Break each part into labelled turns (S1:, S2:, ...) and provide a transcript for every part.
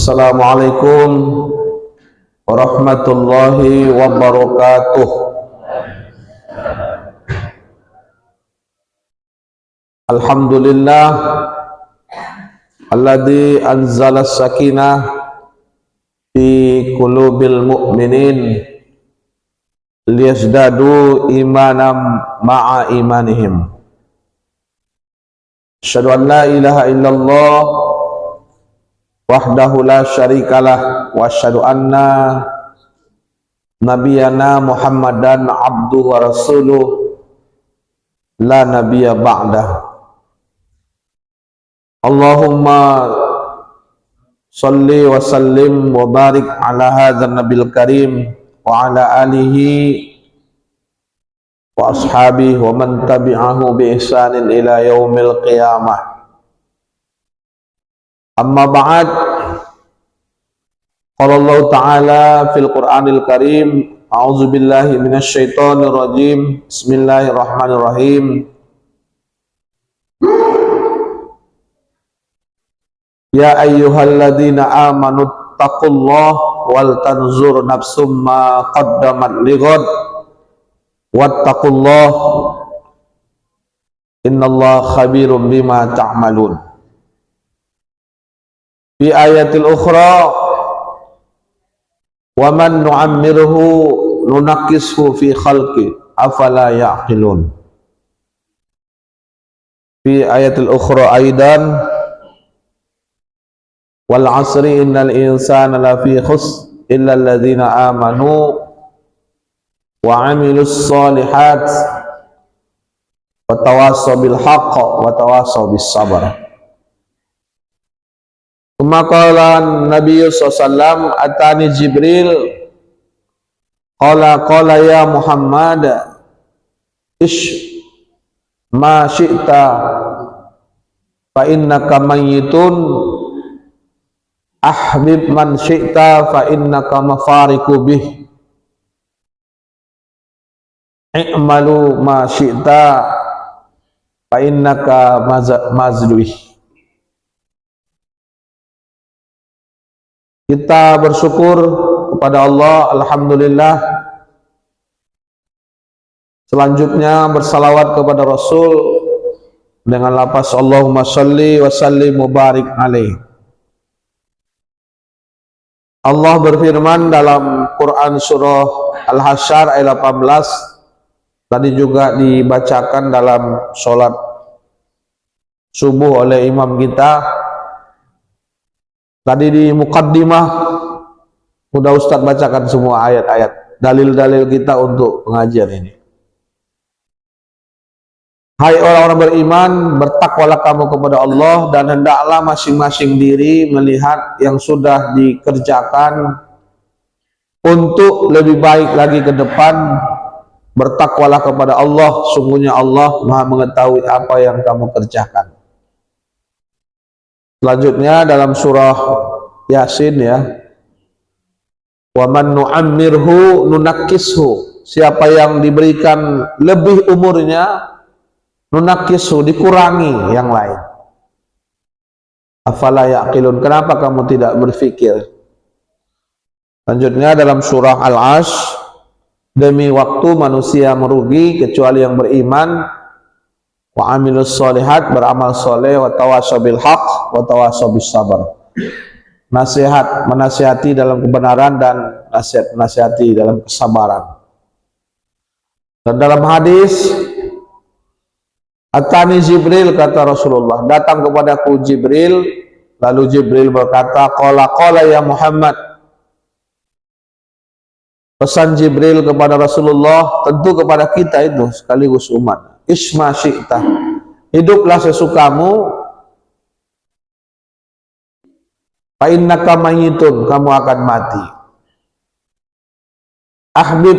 S1: Assalamualaikum warahmatullahi wabarakatuh. Alhamdulillah alladzi anzala sakinah fi qulubil mu'minin liyazdadu imanam ma'a imanihim. Asyhadu an la ilaha illallah wahdahu la syarikalah wa asyhadu anna nabiyana Muhammadan abduhu wa rasuluh la nabiyya ba'dah. Allahumma salli wa sallim wa barik ala hadzal nabil karim wa ala alihi wa ashabihi wa man tabi'ahu bi ihsanin ila yaumil qiyamah. Amma ba'd. Qala Allah Ta'ala fil Qur'anil Karim, a'udzu billahi minasy syaithanir rajim. Bismillahirrahmanirrahim. Ya ayyuhalladzina amanu taqullaha wal tanzur nafsum ma qaddamat lighad wattaqullaha innallaha khabirum bima ta'malun. Fi ayatil ukhra wa man nu'ammirhu nunakkishu fi khalqi afala ya'qilun. Fi ayatil ukhra aidan wal 'asri innal insana lafi khusr illa alladhina amanu wa 'amilus solihat wa tawassaw bil haqq wa tawassaw bis sabr. Qala Nabi sallallahu atani Jibril qala ya Muhammad ish ma syi'ta fa innaka mayyitun ahbib man syi'ta fa innaka mafariqu bih i'malu ma syi'ta fa innaka mazluih. Kita bersyukur kepada Allah, alhamdulillah. Selanjutnya bersalawat kepada Rasul dengan lafaz Allahumma sholli wa sallim mubarik alaih. Allah berfirman dalam Quran surah Al-Hasyr ayat 18, tadi juga dibacakan dalam sholat subuh oleh imam kita. Tadi di muqaddimah udah Ustadz bacakan semua ayat-ayat dalil-dalil kita untuk pengajian ini. Hai orang-orang beriman, bertakwalah kamu kepada Allah dan hendaklah masing-masing diri melihat yang sudah dikerjakan untuk lebih baik lagi ke depan. Bertakwalah kepada Allah, sungguhnya Allah Maha mengetahui apa yang kamu kerjakan. Selanjutnya dalam surah Yasin ya, wa man nu'ammirhu nunakkishu, siapa yang diberikan lebih umurnya, nunakkishu, dikurangi yang lain. Afala ya'qilun, kenapa kamu tidak berpikir? Selanjutnya dalam surah Al-Asy, demi waktu manusia merugi kecuali yang beriman, wa amilus solihat, beramal soleh, wa tawassaw bil haqq wa tawassaw bis sabr. Nasihat, menasihati dalam kebenaran dan nasihati dalam kesabaran. Dan dalam hadis, atani Jibril, kata Rasulullah, datang kepadaku Jibril, lalu Jibril berkata, qala ya Muhammad. Pesan Jibril kepada Rasulullah, tentu kepada kita itu sekaligus umat, isma syi'ta, hiduplah sesukamu, fa innaka mayyitun, kamu akan mati. Ahbib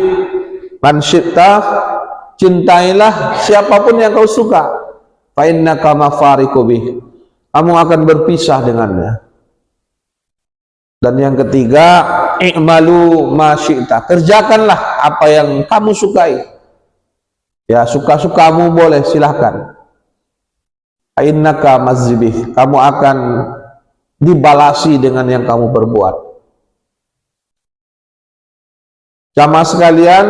S1: man syi'ta, cintailah siapapun yang kau suka, fa innaka mafariqu bih, kamu akan berpisah dengannya. Dan yang ketiga, i'malu ma syi'ta, kerjakanlah apa yang kamu sukai. Ya, suka-sukamu boleh, silahkan. Innaka mazibih, kamu akan dibalasi dengan yang kamu perbuat. Jamaah sekalian,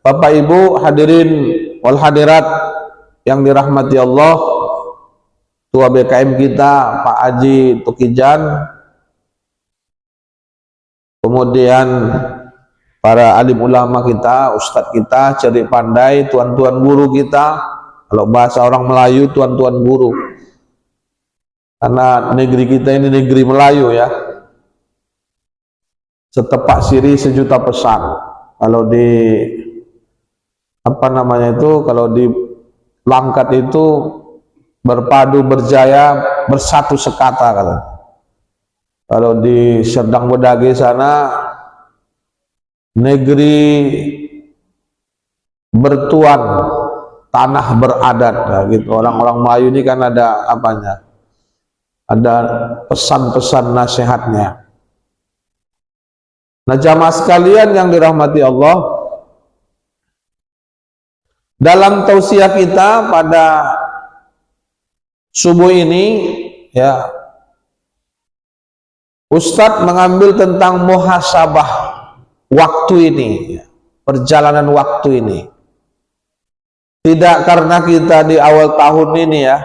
S1: Bapak Ibu hadirin wal hadirat yang dirahmati Allah, Ketua BKM kita Pak Haji Tukijan, kemudian para alim ulama kita, ustadz kita, cerdik pandai, tuan-tuan guru kita, kalau bahasa orang Melayu tuan-tuan guru, karena negeri kita ini negeri Melayu ya, setepak siri sejuta pesan. Kalau di apa namanya itu, kalau di Langkat itu berpadu berjaya bersatu sekata kata. Kalau di Serdang Bedage sana negeri bertuan, tanah beradat, nah, gitu. Orang-orang Melayu ini kan ada apanya? Ada pesan-pesan nasihatnya. Nah, jamaah sekalian yang dirahmati Allah, dalam tausiah kita pada subuh ini ya, Ustadz mengambil tentang muhasabah waktu ini, perjalanan waktu ini. Tidak karena kita di awal tahun ini ya,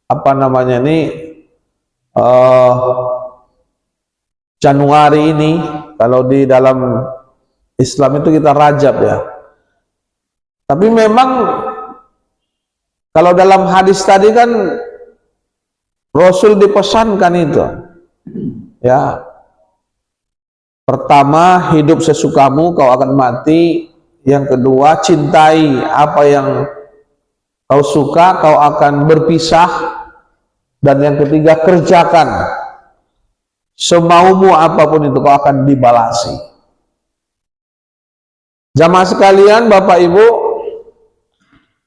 S1: apa namanya ini, Januari ini, kalau di dalam Islam itu kita Rajab ya. Tapi memang kalau dalam hadis tadi kan Rasul dipesankan itu ya, pertama hidup sesukamu kau akan mati, yang kedua cintai apa yang kau suka kau akan berpisah, dan yang ketiga kerjakan semaumu apapun itu kau akan dibalasi. Jamaah sekalian, Bapak Ibu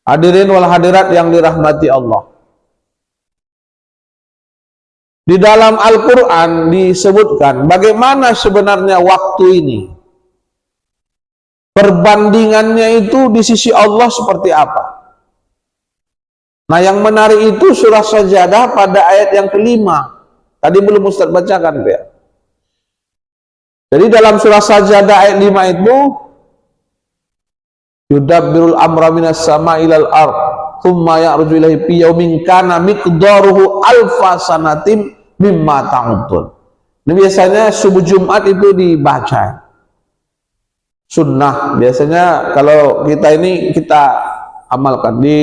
S1: hadirin wal hadirat yang dirahmati Allah, di dalam Al-Quran disebutkan bagaimana sebenarnya waktu ini, perbandingannya itu di sisi Allah seperti apa. Nah, yang menarik itu surah Sajadah pada ayat yang kelima. Tadi belum Ustaz bacakan ya. Jadi dalam surah Sajadah ayat 5 itu, yudabbirul amra minas sama ilal ard thumma ya'ruju ilaihi fi yaumin kana miqdaruhu alfa sanatin mimma ta'udun. Ini biasanya subuh Jumat itu dibaca. Sunnah biasanya kalau kita ini kita amalkan di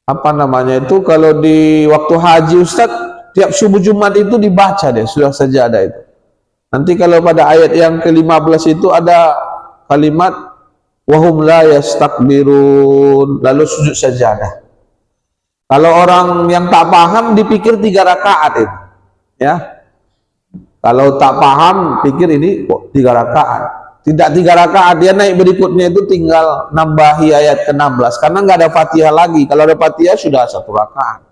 S1: apa namanya itu, kalau di waktu haji Ustaz tiap subuh Jumat itu dibaca deh surah Sajadah itu. Nanti kalau pada ayat yang ke-15 itu ada kalimat wahum la yastakbirun, lalu sujud sajadah. Kalau orang yang tak paham dipikir 3 rakaat itu ya, kalau tak paham pikir ini kok 3 rakaat, tidak 3 rakaat, dia naik berikutnya itu tinggal nambahi ayat ke-16 karena nggak ada Fatihah lagi. Kalau ada Fatihah sudah 1 rakaat.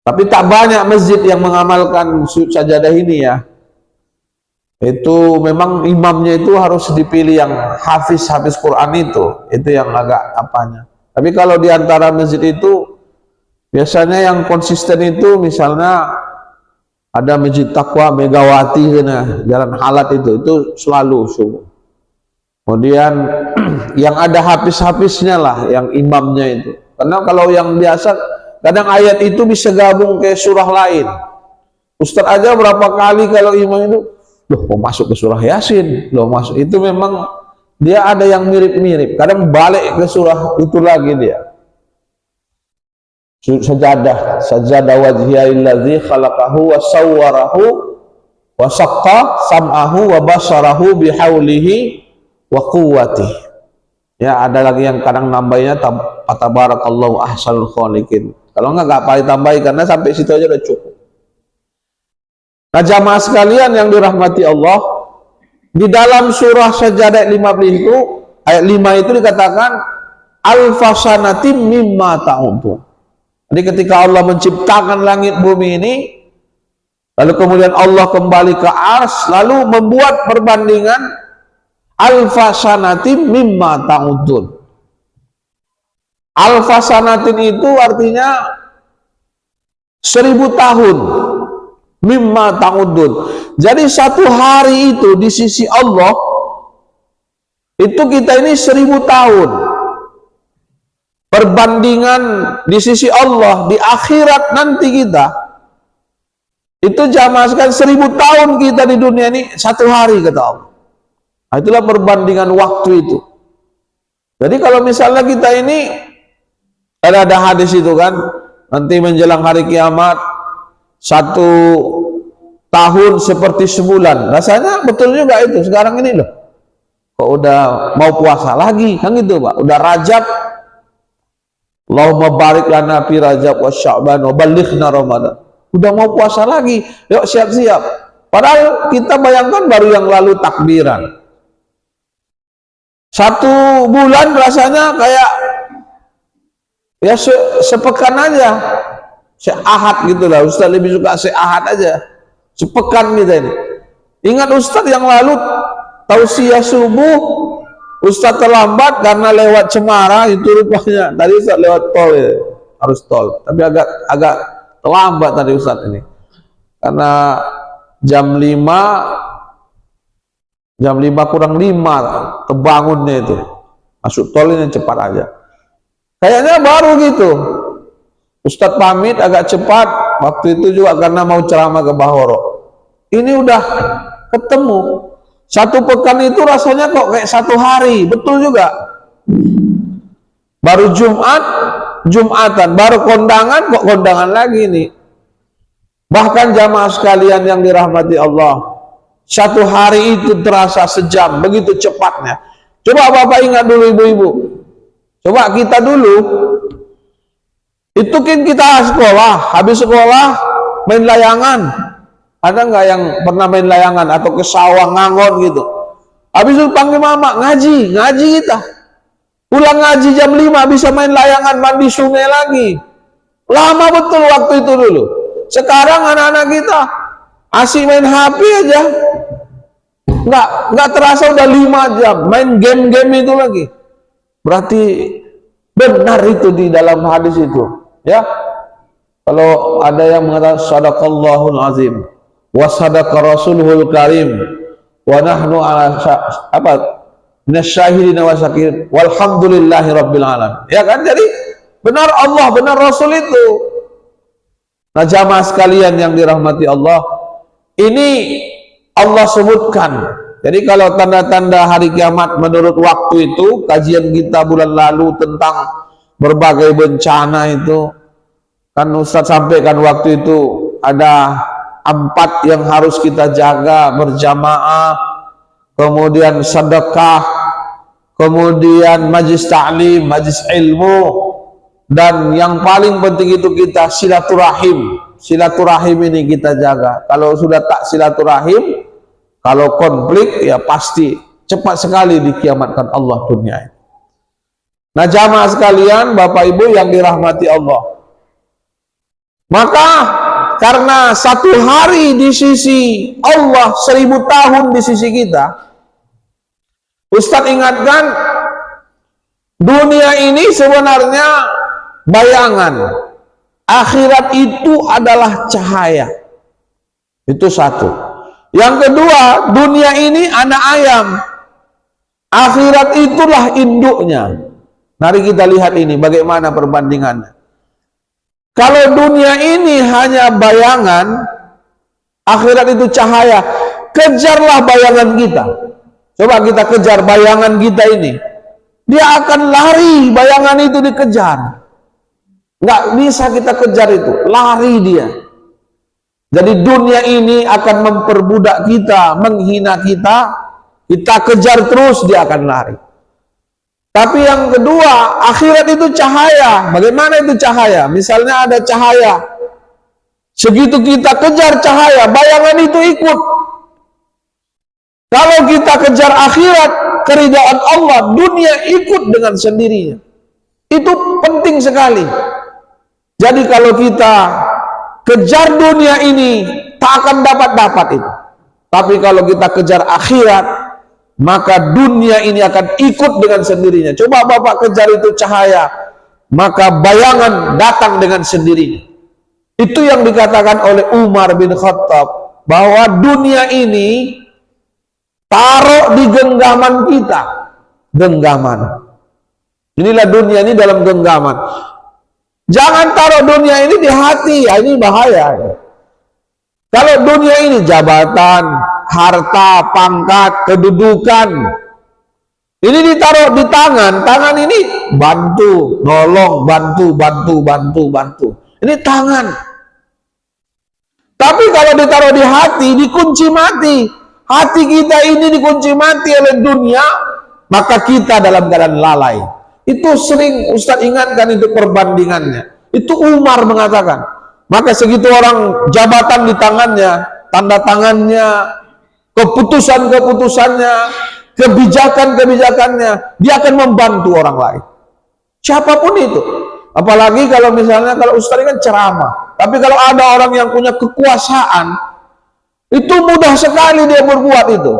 S1: Tapi tak banyak masjid yang mengamalkan sujud sajadah ini ya. Itu memang imamnya itu harus dipilih yang hafiz Quran itu yang agak apanya. Tapi kalau di antara masjid itu biasanya yang konsisten itu misalnya ada Masjid Taqwa Megawati nah, Jalan Halat itu selalu subuh. Kemudian yang ada hafiz-hafiznya lah yang imamnya itu. Karena kalau yang biasa kadang ayat itu bisa gabung ke surah lain. Ustaz aja berapa kali kalau imam itu loh mau masuk ke surah Yasin, loh masuk itu memang dia ada yang mirip-mirip, kadang balik ke surah itu lagi dia. Sajadah wajhiyailladzi khalaqahu wa sawwarahu wa saqqa sam'ahu wa basarahu bihaulihi wa quwwatihi. Ya, ada lagi yang kadang nambahnya tabarakallahu ahsanul khaliqin. Kalau enggak paling tambahin karena sampai situ aja udah cukup. Nah, jamaah sekalian yang dirahmati Allah, di dalam surah Sajadah 15 itu, ayat 5 itu dikatakan alfasanatim mimma ta'udun. Jadi ketika Allah menciptakan langit bumi ini, lalu kemudian Allah kembali ke ars, lalu membuat perbandingan alfasanatim mimma ta'udun. Alfasanatin itu artinya 1000 tahun. Mimma ta'udun. Jadi satu hari itu di sisi Allah itu kita ini 1000 tahun. Perbandingan di sisi Allah di akhirat nanti kita itu jamaskan 1000 tahun kita di dunia ini satu hari, kata Allah. Nah, itulah perbandingan waktu itu. Jadi kalau misalnya kita ini ada hadis itu kan, nanti menjelang hari kiamat 1 tahun seperti sebulan. Rasanya betul juga itu sekarang ini loh. Kok udah mau puasa lagi kan gitu Pak. Udah Rajab. Allahumma barik lana fi Rajab wa Sya'ban wa ballighna Ramadan. Udah mau puasa lagi. Yuk siap-siap. Padahal kita bayangkan baru yang lalu takbiran. 1 bulan rasanya kayak ya sepekan aja. Seahad gitu lah. Ustaz lebih suka seahad aja. Sepekan kita ini. Ingat Ustaz yang lalu tausiah subuh, Ustaz terlambat karena lewat Cemara itu rupanya. Tadi Ustaz lewat tol ya. Harus tol. Tapi agak terlambat tadi Ustaz ini. Karena jam 5 kurang 5 kebangunnya itu. Masuk tol ini cepat aja. Kayaknya baru gitu. Ustadz pamit agak cepat waktu itu juga karena mau ceramah ke Bahoro. Ini udah ketemu 1 pekan itu rasanya kok kayak 1 hari. Betul juga. Baru Jumatan, baru kondangan kok kondangan lagi nih. Bahkan jamaah sekalian yang dirahmati Allah, 1 hari itu terasa sejam, begitu cepatnya. Coba Bapak ingat dulu ibu-ibu. Coba kita dulu itu kan kita sekolah, habis sekolah main layangan. Ada nggak yang pernah main layangan atau ke sawah ngangon gitu? Habis itu panggil mama ngaji kita. Pulang ngaji jam 5 bisa main layangan, mandi sungai lagi. Lama betul waktu itu dulu. Sekarang anak-anak kita asik main HP aja. Nggak terasa udah 5 jam main game-game itu lagi. Berarti benar itu di dalam hadis itu. Ya, kalau ada yang mengatakan sadaqallahul azim wa sadaqa rasuluhul karim wa nahnu ala minasyahidin wa syakirin walhamdulillahi rabbil alamin. Ya kan, jadi benar Allah, benar Rasul itu. Nah jamaah sekalian yang dirahmati Allah, ini Allah sebutkan. Jadi kalau tanda-tanda hari kiamat menurut waktu itu, kajian kita bulan lalu tentang berbagai bencana itu kan Ustadz sampaikan waktu itu ada 4 yang harus kita jaga berjamaah, kemudian sedekah, kemudian majlis ta'lim, majlis ilmu, dan yang paling penting itu kita silaturahim. Silaturahim ini kita jaga. Kalau sudah tak silaturahim, kalau konflik ya pasti cepat sekali dikiamatkan Allah dunia ini. Nah jamaah sekalian, Bapak Ibu yang dirahmati Allah, maka karena 1 hari di sisi Allah 1000 tahun di sisi kita, Ustadz ingatkan dunia ini sebenarnya bayangan, akhirat itu adalah cahaya. Itu 1. Yang kedua, dunia ini anak ayam, akhirat itulah induknya. Mari kita lihat ini bagaimana perbandingannya. Kalau dunia ini hanya bayangan, akhirat itu cahaya. Kejarlah bayangan kita. Coba kita kejar bayangan kita ini. Dia akan lari, bayangan itu dikejar. Nggak bisa kita kejar itu, lari dia. Jadi dunia ini akan memperbudak kita, menghina kita. Kita kejar terus, dia akan lari. Tapi yang kedua, akhirat itu cahaya. Bagaimana itu cahaya? Misalnya ada cahaya. Segitu kita kejar cahaya, bayangan itu ikut. Kalau kita kejar akhirat, keridhaan Allah, dunia ikut dengan sendirinya. Itu penting sekali. Jadi kalau kita kejar dunia ini, tak akan dapat itu. Tapi kalau kita kejar akhirat, maka dunia ini akan ikut dengan sendirinya. Coba Bapak kejar itu cahaya, maka bayangan datang dengan sendirinya. Itu yang dikatakan oleh Umar bin Khattab, bahwa dunia ini taruh di genggaman kita. Genggaman. Inilah dunia ini dalam genggaman. Jangan taruh dunia ini di hati, ya, ini bahaya. Kalau dunia ini jabatan, harta, pangkat, kedudukan, ini ditaruh di tangan. Tangan ini bantu, nolong, bantu. Ini tangan. Tapi kalau ditaruh di hati, dikunci mati. Hati kita ini dikunci mati oleh dunia, maka kita dalam keadaan lalai. Itu sering Ustadz ingatkan, itu perbandingannya. Itu Umar mengatakan. Maka segitu orang jabatan di tangannya, tanda tangannya, keputusan-keputusannya, kebijakan-kebijakannya, dia akan membantu orang lain. Siapapun itu. Apalagi kalau misalnya, kalau Ustadz kan ceramah. Tapi kalau ada orang yang punya kekuasaan, itu mudah sekali dia berbuat itu.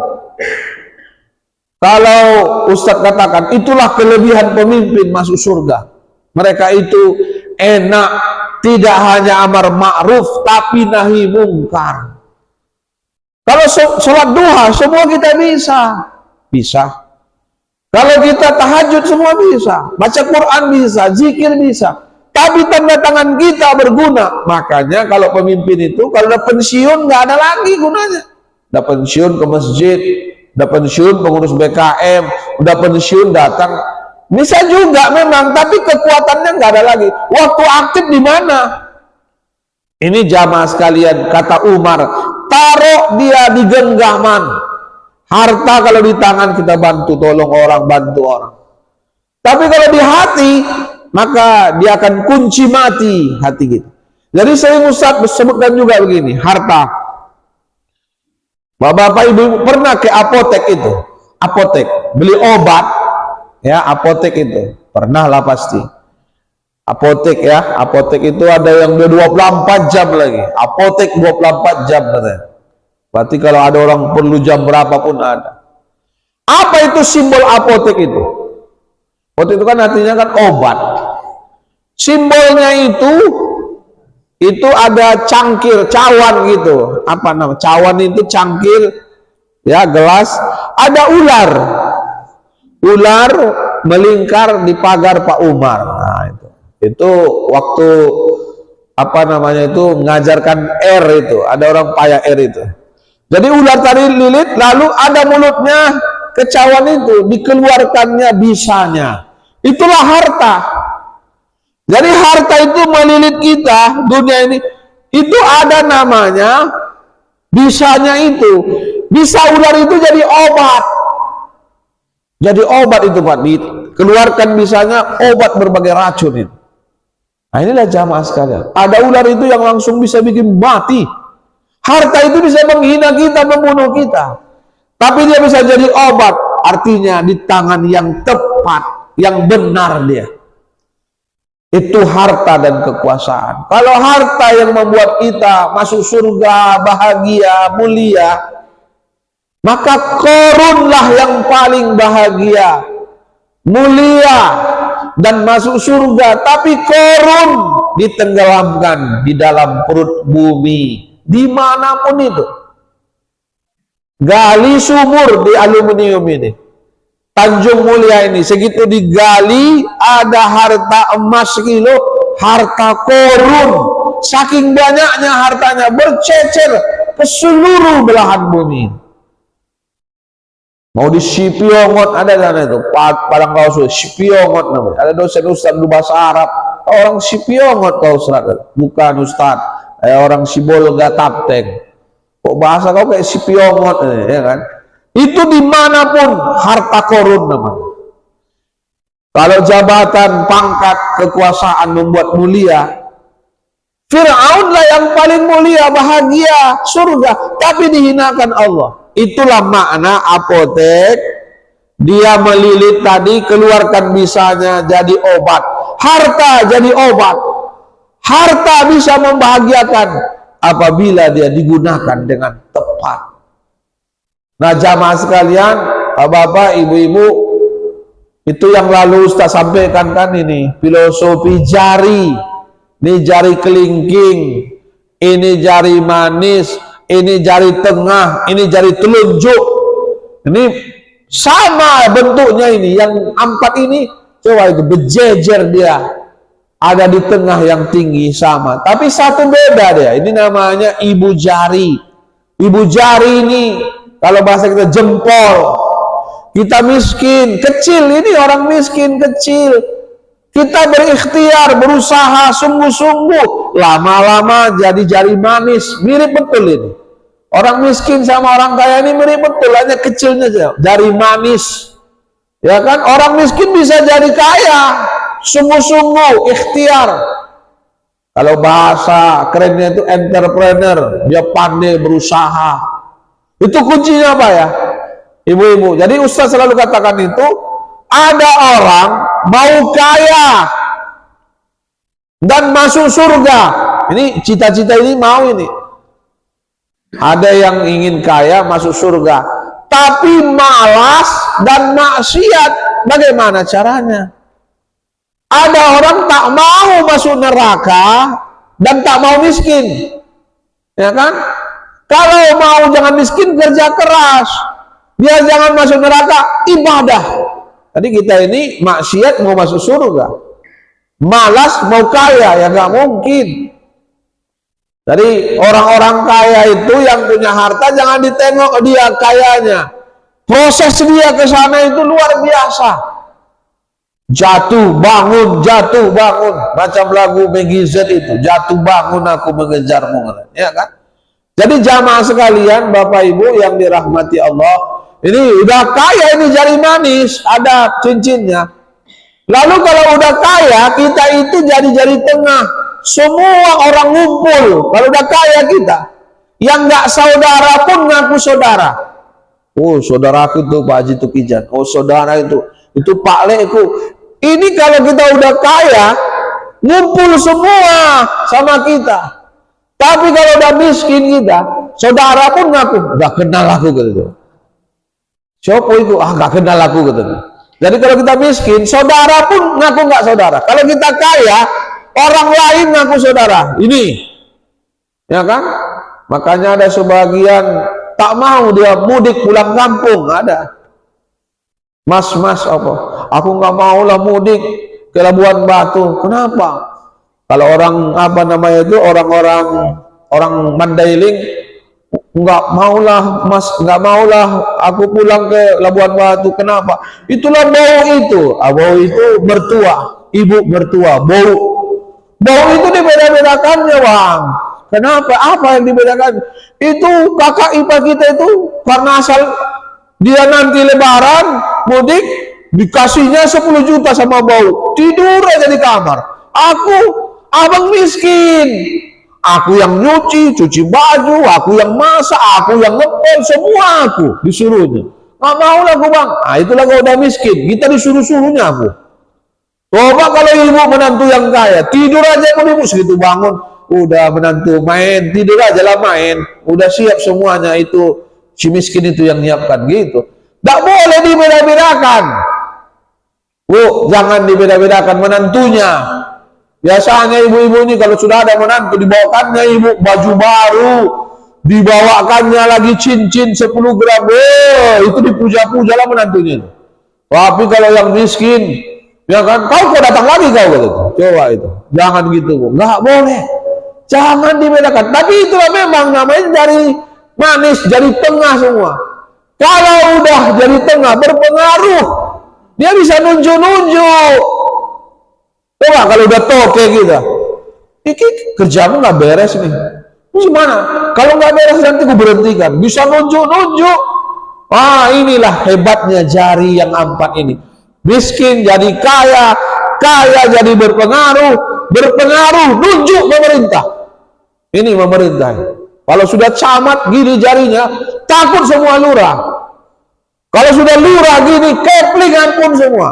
S1: Kalau Ustadz katakan, itulah kelebihan pemimpin masuk surga. Mereka itu enak, tidak hanya amar ma'ruf, tapi nahi mungkar. Kalau sholat duha, semua kita bisa. Bisa. Kalau kita tahajud, semua bisa. Baca Quran bisa, zikir bisa. Tapi tanda tangan kita berguna. Makanya kalau pemimpin itu, kalau udah pensiun, nggak ada lagi gunanya. Udah pensiun ke masjid, udah pensiun pengurus BKM, udah pensiun datang. Bisa juga memang, tapi kekuatannya nggak ada lagi. Waktu aktif di mana? Ini jamaah sekalian, kata Umar, taruh dia di genggaman. Harta kalau di tangan kita bantu, tolong orang, bantu orang. Tapi kalau di hati, maka dia akan kunci mati hati kita. Jadi sering Ustadz sebutkan juga begini, harta. Bapak-bapak ibu pernah ke apotek itu, apotek, beli obat, ya apotek itu, pernah lah pasti. Apotek ya, apotek itu ada yang 24 jam lagi, apotek 24 jam katanya. Berarti kalau ada orang perlu jam berapapun ada. Apa itu simbol apotek itu? Apotek itu kan artinya kan obat. Simbolnya itu ada cangkir, cawan gitu. Apa namanya? Cawan itu cangkir, ya gelas. Ada ular. Ular melingkar di pagar Pak Umar. Nah, itu waktu apa namanya itu ngajarkan R itu. Ada orang payah R itu. Jadi ular tadi lilit, lalu ada mulutnya ke cawan itu, dikeluarkannya bisanya. Itulah harta. Jadi harta itu melilit kita, dunia ini, itu ada namanya, bisanya itu. Bisa ular itu jadi obat. Jadi obat itu Pak, dikeluarkan bisanya, obat berbagai racun itu. Nah inilah jamaah sekalian. Ada ular itu yang langsung bisa bikin mati. Harta itu bisa menghina kita, membunuh kita. Tapi dia bisa jadi obat. Artinya di tangan yang tepat, yang benar dia. Itu harta dan kekuasaan. Kalau harta yang membuat kita masuk surga, bahagia, mulia, maka Qarunlah yang paling bahagia, mulia, dan masuk surga. Tapi Qarun ditenggelamkan di dalam perut bumi. Dimanapun itu, gali sumur di aluminium ini, Tanjung Mulia ini, segitu digali ada harta emas kilo, harta Qarun, saking banyaknya hartanya bercecer ke seluruh belahan bumi. Mau di Sipiongot ada sana itu, Padang Kausu, Sipiongot namanya. Ada dosen ustaz di bahasa Arab, orang Sipiongot kau Ustaz, bukan ustaz. Orang Sibolga Tapteng, kok bahasa kau kayak Sipiongot, ya kan? Itu dimanapun harta Qarun namanya. Kalau jabatan, pangkat, kekuasaan membuat mulia, Fir'aun lah yang paling mulia, bahagia, surga, tapi dihinakan Allah. Itulah makna apotek. Dia melilit tadi, keluarkan bisanya jadi obat, harta jadi obat. Harta bisa membahagiakan apabila dia digunakan dengan tepat. Nah jamaah sekalian, bapak, ibu-ibu, itu yang lalu Ustaz sampaikan kan ini, filosofi jari Ini jari kelingking, ini jari manis, ini jari tengah, ini jari telunjuk. Ini sama bentuknya ini. Yang 4 ini, coba itu berjejer dia. Ada di tengah yang tinggi sama. Tapi satu beda dia. Ini namanya ibu jari. Ibu jari ini, kalau bahasa kita jempol. Kita miskin, kecil. Ini orang miskin, kecil. Kita berikhtiar, berusaha sungguh-sungguh, lama-lama jadi jari manis. Mirip betul ini. Orang miskin sama orang kaya ini mirip betul, hanya kecilnya saja. Jari manis, ya kan? Orang miskin bisa jadi kaya, sungguh-sungguh, ikhtiar. Kalau bahasa kerennya itu entrepreneur, dia pandai berusaha. Itu kuncinya apa ya, ibu-ibu? Jadi Ustaz selalu katakan itu, ada orang mau kaya dan masuk surga. Ini cita-cita ini mau ini. Ada yang ingin kaya masuk surga, tapi malas dan maksiat. Bagaimana caranya? Ada orang tak mau masuk neraka dan tak mau miskin. Ya kan? Kalau mau jangan miskin, kerja keras. Dia jangan masuk neraka, ibadah. Tadi kita ini maksiat mau masuk surga, malas mau kaya, ya nggak mungkin. Jadi orang-orang kaya itu yang punya harta jangan ditengok dia kayanya, proses dia ke sana itu luar biasa. Jatuh bangun, macam lagu Meggy Z itu, jatuh bangun aku mengejarmu, ya kan? Jadi jamaah sekalian, Bapak Ibu yang dirahmati Allah, ini udah kaya, ini jari manis, ada cincinnya. Lalu kalau udah kaya, kita itu jari-jari tengah. Semua orang ngumpul. Kalau udah kaya kita, yang nggak saudara pun ngaku saudara. Oh, saudaraku itu Pak Haji Tukijan. Oh, saudara itu Pak Lekku. Ini kalau kita udah kaya, ngumpul semua sama kita. Tapi kalau udah miskin kita, saudara pun ngaku, nggak kenal aku gitu. Siapa itu? Gak kenal aku gitu. Jadi kalau kita miskin, saudara pun ngaku nggak saudara. Kalau kita kaya, orang lain ngaku saudara. Ini, ya kan? Makanya ada sebagian tak mau dia mudik pulang kampung. Ada. Mas apa? Aku nggak mau lah mudik ke Labuan Batu. Kenapa? Kalau orang apa namanya itu orang Mandailing, nggak maulah mas, nggak maulah aku pulang ke Labuan Batu. Kenapa? Itulah bau itu. Bau itu mertua, ibu mertua. Bau itu dibeda-bedakannya, Bang. Kenapa? Apa yang dibedakan? Itu kakak ipar kita itu karena asal dia nanti lebaran mudik dikasihnya 10 juta sama bau, tidur aja di kamar. Aku abang miskin, aku yang cuci baju, aku yang masak, aku yang ngepel, semua aku disuruhnya. Nggak mau lah aku, Bang. Itulah kau udah miskin, kita disuruh-suruhnya aku. Coba kalau ibu menantu yang kaya, tidur aja ibu segitu bangun, udah menantu main, tidur aja lah main, udah siap semuanya. Itu si miskin itu yang nyiapkan gitu. Nggak boleh dibeda-bedakan. Jangan dibeda-bedakan menantunya. Biasanya ibu-ibu ini kalau sudah ada menantu, dibawakannya ibu baju baru, dibawakannya lagi cincin 10 gram, itu dipuja-puja lah menantunya. Tapi kalau yang miskin, ya kan, kau datang lagi kau gitu. Coba itu, jangan gitu, nggak boleh, jangan dibedakan. Tapi itulah memang namanya dari manis, jadi tengah semua. Kalau udah jadi tengah berpengaruh, dia bisa nunjuk-nunjuk. Coba kalau udah toke kita, iki kerjamu nggak beres nih. Gimana? Kalau nggak beres nanti aku berhentikan. Bisa nunjuk-nunjuk. Inilah hebatnya jari yang 4 ini. Miskin jadi kaya, kaya jadi berpengaruh, nunjuk pemerintah. Ini pemerintah. Kalau sudah camat gini jarinya, takut semua lurah. Kalau sudah lurah gini, keplingan pun semua.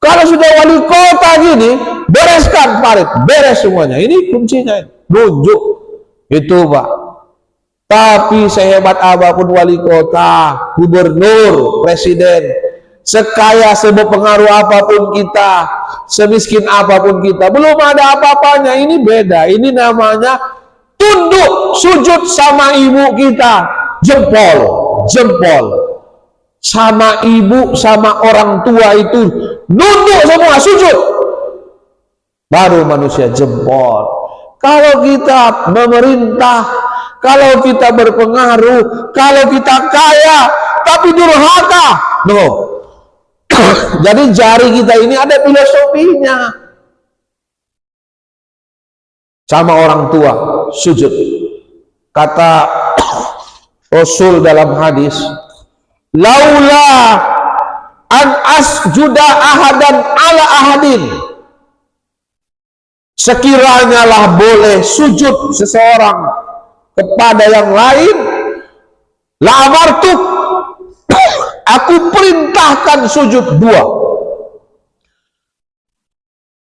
S1: Kalau sudah wali kota gini, bereskan parit, beres semuanya. Ini kuncinya, nunjuk. Itu Pak. Tapi sehebat apapun wali kota, gubernur, presiden, sekaya, seberpengaruh apapun kita, semiskin apapun kita, belum ada apa-apanya. Ini beda. Ini namanya tunduk sujud sama ibu kita, jempol sama ibu, sama orang tua itu nunduk semua, sujud, baru manusia jempol. Kalau kita memerintah, kalau kita berpengaruh, kalau kita kaya tapi durhaka, no. Jadi jari kita ini ada filosofinya. Sama orang tua sujud. Kata Rasul dalam hadis, laula an asjuda ahadan ala ahadin, sekiranya lah boleh sujud seseorang kepada yang lain, la amartuk, aku perintahkan sujud dua.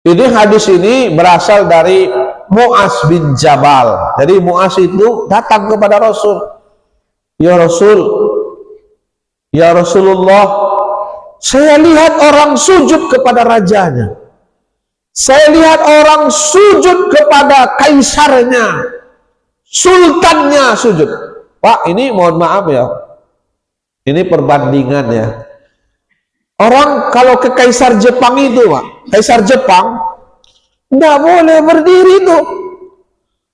S1: Ini hadis ini berasal dari Mu'az bin Jabal. Jadi Mu'az itu datang kepada Rasul, ya Rasul, ya Rasulullah, saya lihat orang sujud kepada rajanya, saya lihat orang sujud kepada kaisarnya, sultannya sujud. Pak, ini mohon maaf ya, ini perbandingan ya. Orang kalau ke kaisar Jepang itu, Pak, kaisar Jepang nggak boleh berdiri tuh.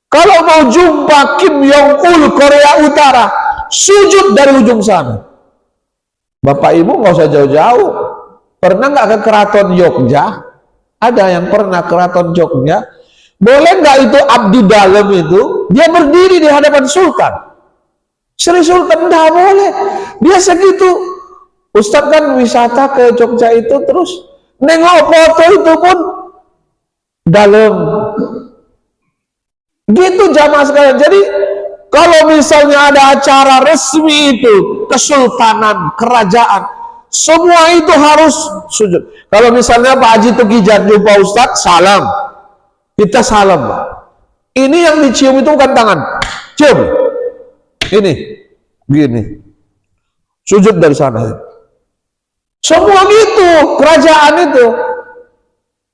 S1: Kalau mau jumpa Kim Jong-il Korea Utara, sujud dari ujung sana. Bapak Ibu nggak usah jauh-jauh. Pernah nggak ke Keraton Jogja? Ada yang pernah Keraton Jogja? Boleh nggak itu abdi dalam itu dia berdiri di hadapan Sultan? Sri Sultan nggak boleh. Dia segitu. Ustadz kan wisata ke Jogja itu terus nengok foto itu pun dalam. Gitu jamaah sekalian. Jadi kalau misalnya ada acara resmi itu, kesultanan, kerajaan, semua itu harus sujud. Kalau misalnya Pak Haji Tukijat jumpa Ustadz, salam. Kita salam, Pak. Ini yang dicium itu bukan tangan. Cium. Ini. Gini. Sujud dari sana. Semua gitu, kerajaan itu.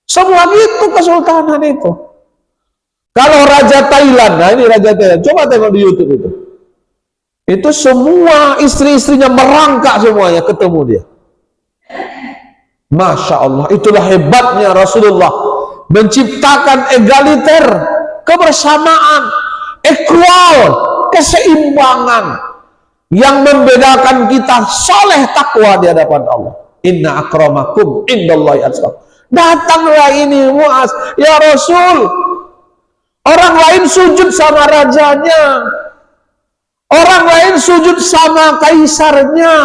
S1: Semua gitu, kesultanan itu. Kalau Raja Thailand, nah ini Raja Thailand, coba tengok di YouTube itu. Itu semua istri-istrinya merangkak semuanya ketemu dia. Masya Allah, itulah hebatnya Rasulullah menciptakan egaliter, kebersamaan, equal, keseimbangan yang membedakan kita soleh takwa di hadapan Allah. Inna akramakum indallahi atqakum. Datanglah ini Mu'az, ya Rasul, orang lain sujud sama rajanya, orang lain sujud sama kaisarnya,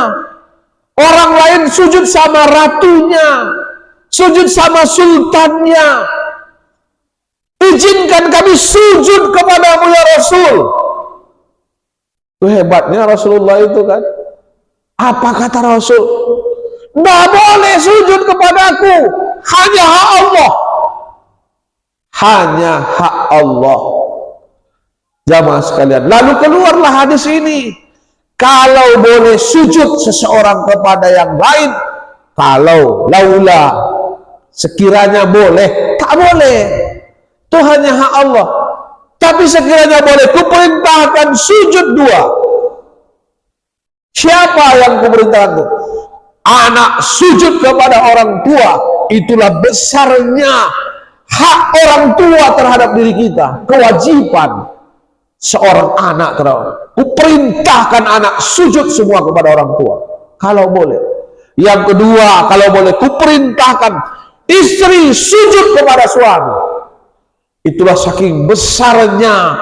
S1: orang lain sujud sama ratunya, sujud sama sultannya. Izinkan kami sujud kepadamu ya Rasul. Itu hebatnya Rasulullah itu kan. Apa kata Rasul? Nggak boleh sujud kepadaku, hanya hak Allah. Hanya hak Allah. Jamaah sekalian, lalu keluarlah hadis ini. Kalau boleh sujud seseorang kepada yang lain, kalau laula, sekiranya boleh, tak boleh. Itu hanya hak Allah. Tapi sekiranya boleh, kuperintahkan sujud dua. Siapa yang kuperintahkan itu? Anak sujud kepada orang tua. Itulah besarnya hak orang tua terhadap diri kita. Kewajiban seorang anak terhadap. Kuperintahkan anak sujud semua kepada orang tua. Kalau boleh. Yang kedua, kalau boleh, kuperintahkan istri sujud kepada suami. Itulah saking besarnya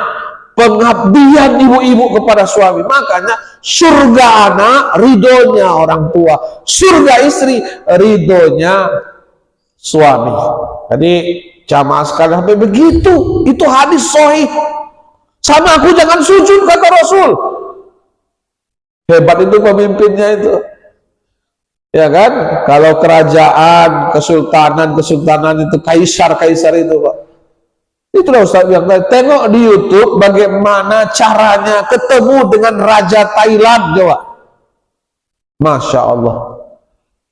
S1: pengabdian ibu-ibu kepada suami. Makanya surga anak ridhonya orang tua, surga istri ridhonya suami. Jadi jamaah sekalian sampai begitu. Itu hadis sahih. Sama aku jangan sujud kata Rasul. Hebat itu pemimpinnya itu. Ya kan? Kalau kerajaan, kesultanan itu kaisar itu, Pak. Itulah Ustaz yang tengok di YouTube bagaimana caranya ketemu dengan Raja Thailand, coba. Masya Allah.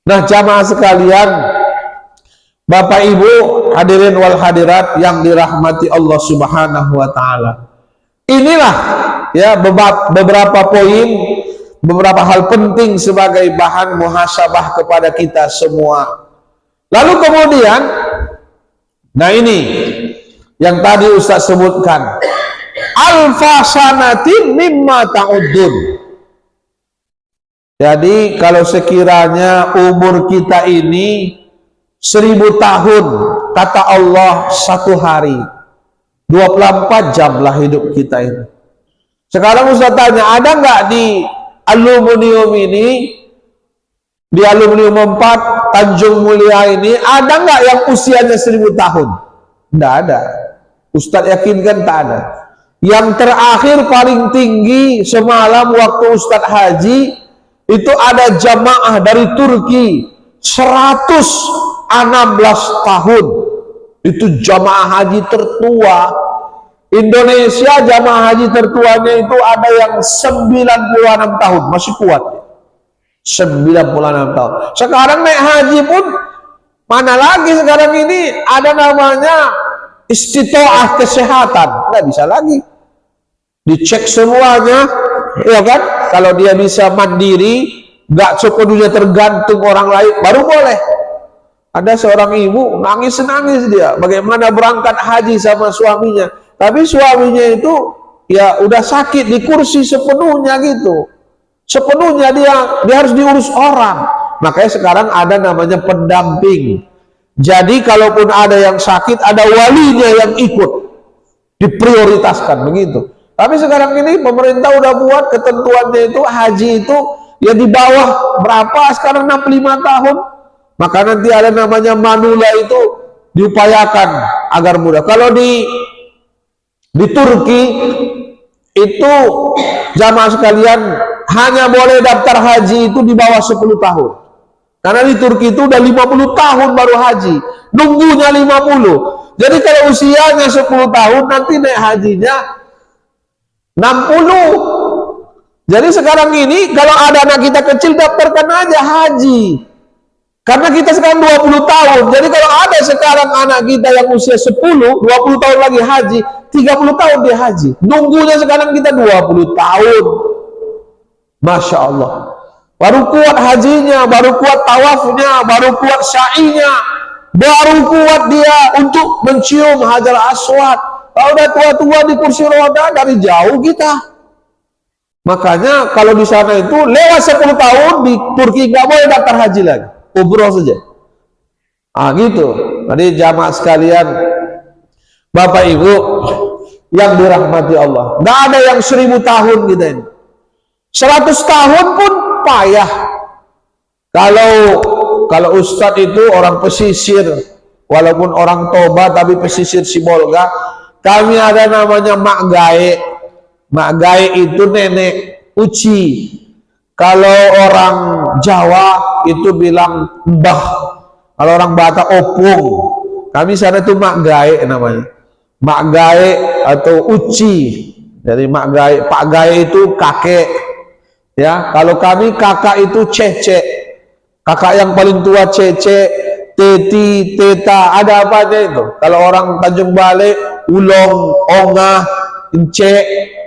S1: Nah, jamaah sekalian, Bapak Ibu hadirin wal hadirat yang dirahmati Allah Subhanahu wa taala. Inilah ya beberapa poin, beberapa hal penting sebagai bahan muhasabah kepada kita semua. Lalu kemudian, nah ini yang tadi Ustaz sebutkan, alfasanatin mimma ta'udun. Jadi kalau sekiranya umur kita ini 1000 tahun, kata Allah 1 hari, 24 jam lah hidup kita ini. Sekarang Ustaz tanya, ada nggak di aluminium ini, di aluminium 4 Tanjung Mulia ini, ada nggak yang usianya 1000 tahun? Nggak ada. Ustaz yakinkan tak ada. Yang terakhir paling tinggi semalam waktu Ustaz haji, itu ada jamaah dari Turki 116 tahun. Itu jamaah haji tertua. Indonesia jamaah haji tertuanya itu ada yang 96 tahun, masih kuat. 96 tahun. Sekarang naik haji pun mana lagi sekarang ini ada namanya istitoah kesehatan, nggak bisa lagi. Dicek semuanya, ya kan? Kalau dia bisa mandiri, nggak sepenuhnya tergantung orang lain, baru boleh. Ada seorang ibu nangis-nangis dia, bagaimana berangkat haji sama suaminya, tapi suaminya itu ya udah sakit di kursi sepenuhnya gitu, sepenuhnya dia harus diurus orang. Makanya sekarang ada namanya pendamping. Jadi kalaupun ada yang sakit, ada walinya yang ikut, diprioritaskan begitu. Tapi sekarang ini pemerintah udah buat ketentuannya itu haji itu ya di bawah berapa sekarang 65 tahun. Maka nanti ada namanya manula itu diupayakan agar mudah. Kalau di Turki itu jamaah sekalian hanya boleh daftar haji itu di bawah 10 tahun. Karena di Turki itu udah 50 tahun baru haji, nunggunya 50. Jadi kalau usianya 10 tahun nanti naik hajinya 60. Jadi sekarang ini kalau ada anak kita kecil daftarkan aja haji. Karena kita sekarang 20 tahun. Jadi kalau ada sekarang anak kita yang usia 10, 20 tahun lagi haji, 30 tahun dia haji. Nunggunya sekarang kita 20 tahun. Masya Allah. Baru kuat hajinya, baru kuat tawafnya, baru kuat sa'inya, baru kuat dia untuk mencium Hajar Aswad. Kalau udah tua-tua di kursi roda dari jauh kita. Makanya kalau di sana itu lewat 10 tahun di Turki nggak boleh daftar haji lagi, umroh saja. Gitu. Jadi jamaah sekalian, Bapak Ibu yang dirahmati Allah, nggak ada yang 1000 tahun kita ini. 100 tahun pun payah. Kalau Ustadz itu orang pesisir, walaupun orang Toba tapi pesisir Sibolga. Kami ada namanya Mak Gae. Mak Gae itu nenek uci. Kalau orang Jawa itu bilang mbah. Kalau orang Batak opung. Kami sana itu Mak Gae namanya. Mak Gae atau uci. Jadi Mak Gae, Pak Gae itu kakek. Ya, kalau kami kakak itu cece. Kakak yang paling tua cece, teti, teta, ada apa aja itu. Kalau orang Tanjung Balai, ulong, ongah, ence,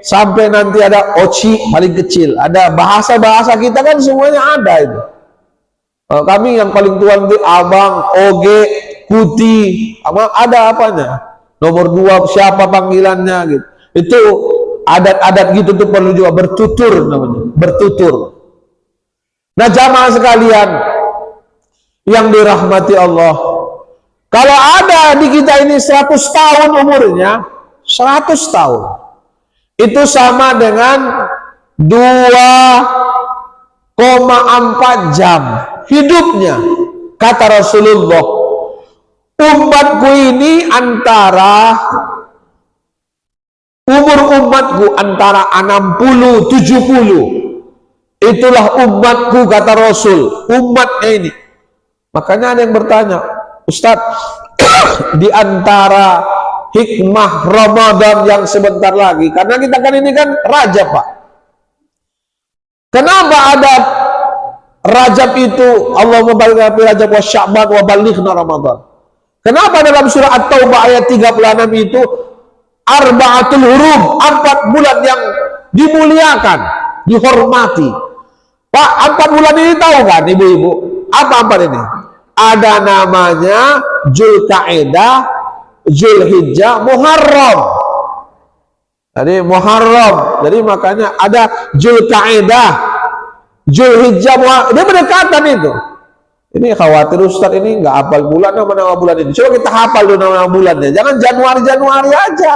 S1: sampai nanti ada oci paling kecil. Ada bahasa-bahasa kita kan semuanya ada itu. Kami yang paling tua nanti abang, oge, kuti, ada apanya. Nomor 2 siapa panggilannya gitu. Itu adat-adat gitu tuh perlu juga bertutur namanya, bertutur. Nah jamaah sekalian yang dirahmati Allah, kalau ada di kita ini 100 tahun umurnya, 100 tahun itu sama dengan 2,4 jam hidupnya. Kata Rasulullah, umatku ini antara umur umatku antara 60 70. Itulah umatku kata Rasul, umatnya ini. Makanya ada yang bertanya, Ustadz, di antara hikmah Ramadan yang sebentar lagi, karena kita kan ini kan Rajab Pak, kenapa ada Rajab itu Allahumma barik fi Rajab wa Sya'ban wa balighna Ramadan. Kenapa dalam surah At-Taubah ayat 36 itu arba'atul hurum, 4 bulan yang dimuliakan, dihormati. Pak, 4 bulan ini tahu kan ibu-ibu? Apa 4 ini? Ada namanya Dzulqa'dah, Dzulhijjah, Muharram. Jadi Muharram. Jadi makanya ada Dzulqa'dah, Dzulhijjah, Muharram. Dia berdekatan itu. Ini khawatir Ustaz ini nggak hafal bulan, nama bulan ini. Coba kita hafal dulu nama bulannya. Jangan Januari aja.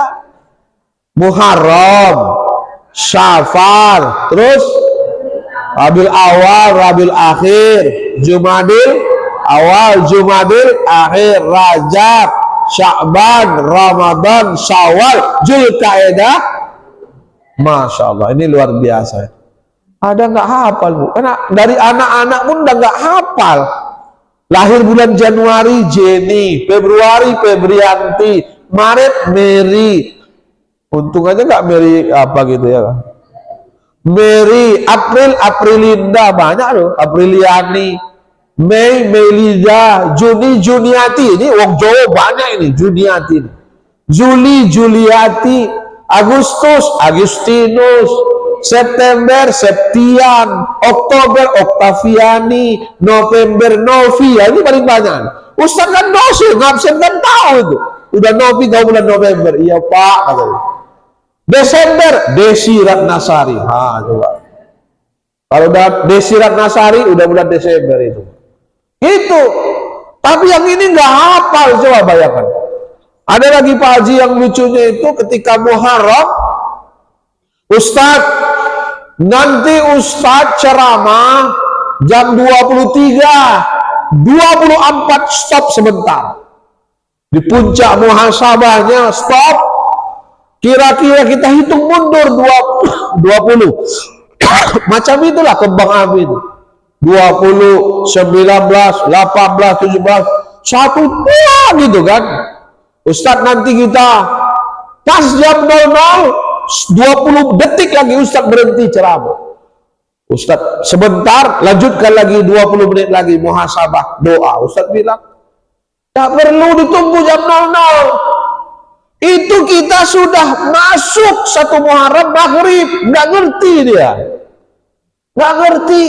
S1: Muharram, Syafar, terus Rabiul Awal, Rabiul Akhir, Jumadil Awal, Jumadil Akhir, Rajab, Sya'ban, Ramadan, Syawal, Dzulqa'dah. Masya Allah, ini luar biasa. Ada nggak hafal bu? Karena dari anak-anak pun udah nggak hafal. Lahir bulan Januari Jenny, Februari Febrianti, Maret Mary. Untung aja nggak Mary apa gitu ya kan? Mary, April Aprilinda, banyak loh. Apriliani, Mei Melida, Juni Juniati. Ini wong Jawa banyak ini Juniati. Juli Juliati, Agustus Agustinus, September Septian, Oktober Oktaviani, November Novia. Ini paling banyak. Ustaz kan dosen, ngabsen kan tahu itu. Udah Novi tahu bulan November. Iya Pak, katanya. Desember Desi Ratnasari. Coba. Kalau udah Desi Ratnasari udah bulan Desember itu. Itu. Tapi yang ini nggak hafal, coba bayangkan. Ada lagi Pak Haji yang lucunya itu ketika Muharram, Ustadz, nanti Ustadz ceramah jam 23, 24 stop sebentar. Di puncak muhasabahnya stop. Kira-kira kita hitung mundur 20. Macam itulah kembang api itu. 20, 19, 18, 17, 1 bulan gitu kan. Ustadz nanti kita pas jam 00, 20 detik lagi Ustadz berhenti ceramah. Ustadz sebentar, lanjutkan lagi 20 menit lagi muhasabah doa. Ustadz bilang, tak perlu ditunggu jam 00. Itu kita sudah masuk 1 Muharram maghrib, nggak ngerti dia, nggak ngerti.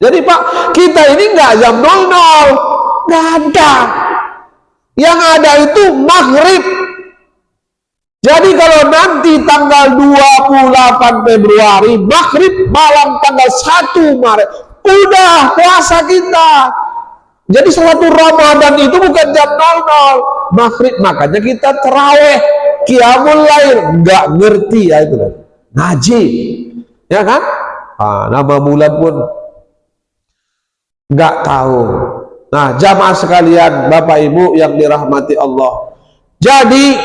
S1: Jadi Pak, kita ini nggak jam 00, nggak ada. Yang ada itu maghrib. Jadi kalau nanti tanggal 28 Februari maghrib malam tanggal 1 Maret udah puasa kita. Jadi suatu Ramadan itu bukan jam 00 maghrib, makanya kita terawih, qiyamul lail, nggak ngerti ya itu kan. Ngaji, ya kan? Nama bulan pun nggak tahu. Nah, jamaah sekalian, Bapak Ibu yang dirahmati Allah. Jadi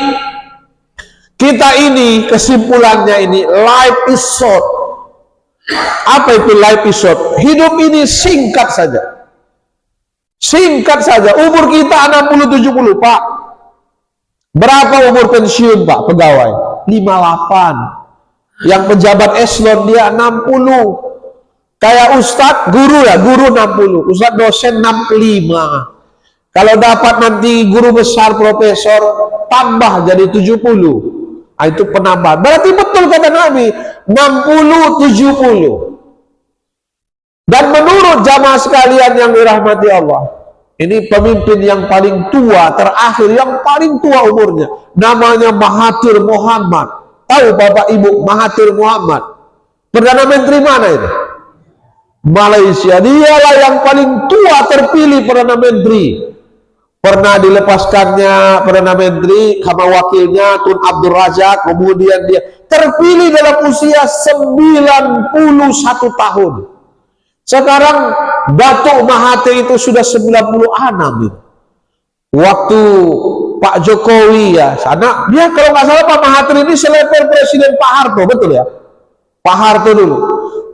S1: kita ini kesimpulannya ini life is short. Apa itu life is short? Hidup ini singkat saja. Singkat saja. Umur kita 60-70 Pak. Berapa umur pensiun Pak pegawai? 58. Yang pejabat eselon dia 60. Kayak Ustadz, guru ya, guru 60. Ustadz dosen 65. Kalau dapat nanti guru besar profesor tambah jadi 70. Itu penambahan. Berarti betul kata Nabi, 60-70. Dan menurut jamaah sekalian yang dirahmati Allah, ini pemimpin yang paling tua, terakhir, yang paling tua umurnya, namanya Mahathir Muhammad. Tahu Bapak Ibu Mahathir Muhammad? Perdana Menteri mana ini? Malaysia. Dialah yang paling tua terpilih Perdana Menteri. Pernah dilepaskannya Perdana Menteri sama wakilnya Tun Abdul Razak, kemudian dia terpilih dalam usia 91 tahun. Sekarang Datuk Mahathir itu sudah 96 itu. Waktu Pak Jokowi ya, sana dia kalau nggak salah Pak Mahathir ini selevel Presiden Pak Harto, betul ya? Pak Harto dulu.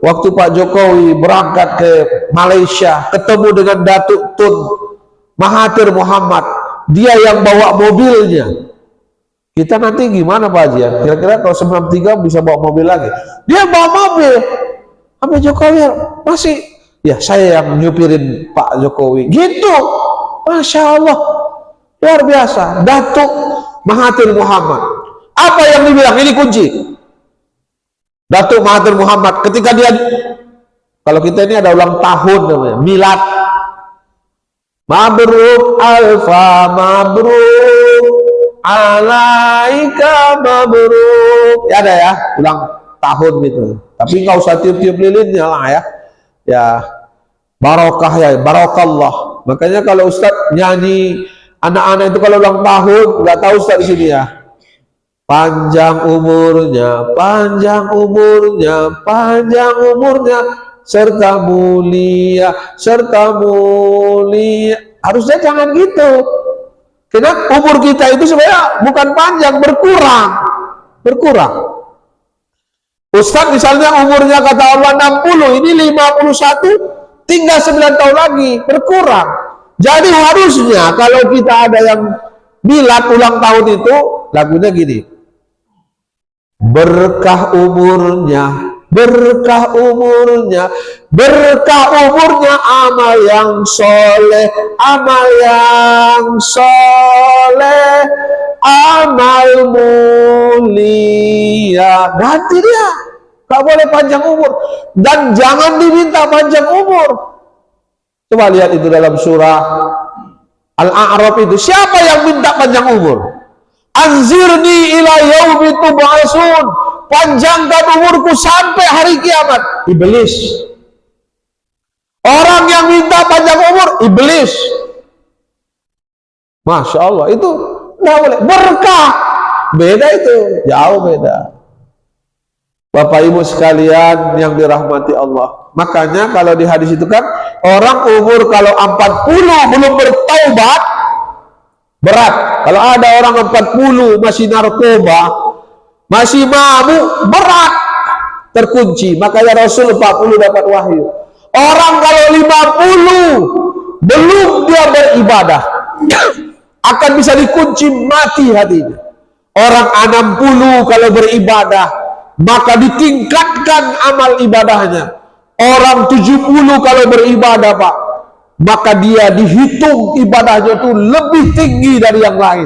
S1: Waktu Pak Jokowi berangkat ke Malaysia, ketemu dengan Datuk Tun Mahathir Muhammad, dia yang bawa mobilnya. Kita nanti gimana Pak Haji? Kira-kira kalau 93 bisa bawa mobil lagi. Dia bawa mobil. Sampai Jokowi masih, ya saya yang nyupirin Pak Jokowi. Gitu. Masya Allah. Luar biasa. Datuk Mahathir Muhammad. Apa yang dibilang? Ini kunci. Datuk Mahathir Muhammad ketika dia, kalau kita ini ada ulang tahun namanya, milad. Mabruk alfa mabruk alaika mabruk. Ya ada ya, ulang tahun gitu. Tapi nggak usah tiup-tiup lilinnya lah ya. Ya barokah ya, barokallah. Makanya kalau Ustadz nyanyi anak-anak itu kalau ulang tahun, nggak tahu Ustadz di sini ya. Panjang umurnya, panjang umurnya, panjang umurnya, serta mulia, serta mulia. Harusnya jangan gitu. Karena umur kita itu sebenarnya bukan panjang, berkurang. Berkurang. Ustadz misalnya umurnya kata Allah 60, ini 51, tinggal 9 tahun lagi, berkurang. Jadi harusnya kalau kita ada yang milad ulang tahun itu, lagunya gini. Berkah umurnya, berkah umurnya, berkah umurnya, amal yang soleh, amal yang soleh, amal mulia. Ganti dia, gak boleh panjang umur, dan jangan diminta panjang umur. Coba lihat itu dalam surah Al-A'raf itu, siapa yang minta panjang umur? Anzirni ila yaumi tub'atsun, panjangkan umurku sampai hari kiamat. Iblis. Orang yang minta panjang umur, iblis. Masya Allah, itu nggak boleh. Berkah, beda itu, jauh beda. Bapak Ibu sekalian yang dirahmati Allah. Makanya kalau di hadis itu kan, orang umur kalau 40 belum bertaubat, berat. Kalau ada orang 40 masih narkoba, masih mabuk, berat, terkunci. Makanya Rasul 40 dapat wahyu. Orang kalau 50 belum dia beribadah, akan bisa dikunci, mati hatinya. Orang 60 kalau beribadah, maka ditingkatkan amal ibadahnya. Orang 70 kalau beribadah, Pak, maka dia dihitung ibadahnya itu lebih tinggi dari yang lain.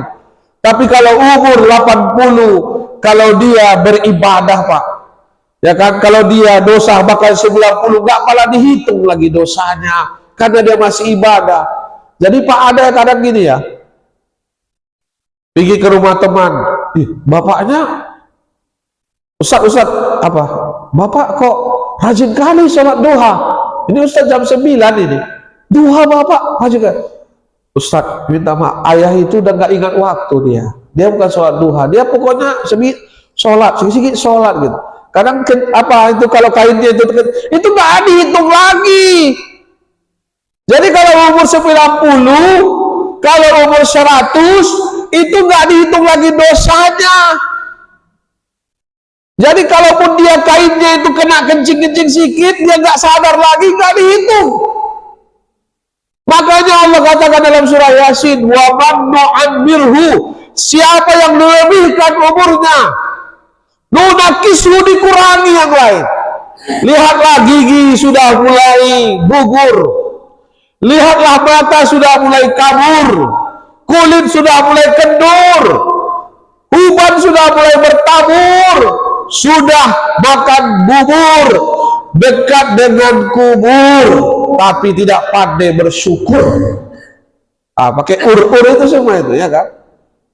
S1: Tapi kalau umur 80, kalau dia beribadah, Pak, ya kan, kalau dia dosa bahkan 90, nggak malah dihitung lagi dosanya, karena dia masih ibadah. Jadi Pak, ada kadang gini ya, pergi ke rumah teman, bapaknya, Ustaz, apa? Bapak kok rajin kali sholat duha. Ini Ustaz jam 9 ini. Duha bapak, juga Ustaz minta maaf, ayah itu udah nggak ingat waktu dia bukan sholat duha, dia pokoknya sholat sedikit sholat gitu. Kadang apa itu kalau kainnya itu nggak dihitung lagi. Jadi kalau umur 90, kalau umur 100 itu nggak dihitung lagi dosanya. Jadi kalaupun dia kainnya itu kena kencing-kencing sedikit, dia nggak sadar lagi, nggak dihitung. Makanya Allah katakan dalam surah Yasin, wa man nu'ammirhu, siapa yang dilebihkan umurnya, nunakishu, dikurangi yang lain. Lihatlah gigi sudah mulai gugur, lihatlah mata sudah mulai kabur, kulit sudah mulai kendur, uban sudah mulai bertabur, sudah makan bubur, dekat dengan kubur, tapi tidak pandai bersyukur. Pakai ur-ur itu semua itu, ya kan?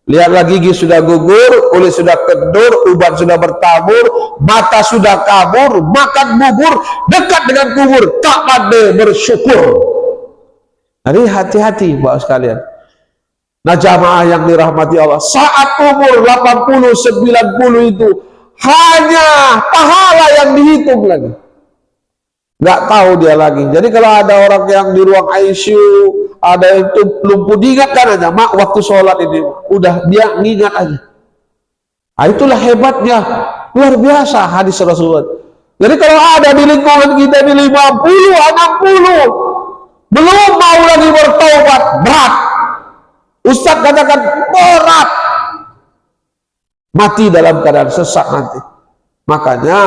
S1: Lihatlah gigi sudah gugur, kulit sudah kendur, uban sudah bertabur, mata sudah kabur, makan bubur, dekat dengan kubur, tak pandai bersyukur. Jadi hati-hati Bapak sekalian. Nah jamaah yang dirahmati Allah, saat umur 80, 90 itu hanya pahala yang dihitung lagi. Nggak tahu dia lagi. Jadi kalau ada orang yang di ruang ICU, ada itu lumpuh, diingatkan aja, mak waktu sholat ini, udah dia ngingat aja. Nah, itulah hebatnya, luar biasa hadis Rasulullah. Jadi kalau ada di lingkungan kita di 50, 60, belum mau lagi bertaubat, berat. Ustaz katakan berat, mati dalam keadaan sesat nanti. Makanya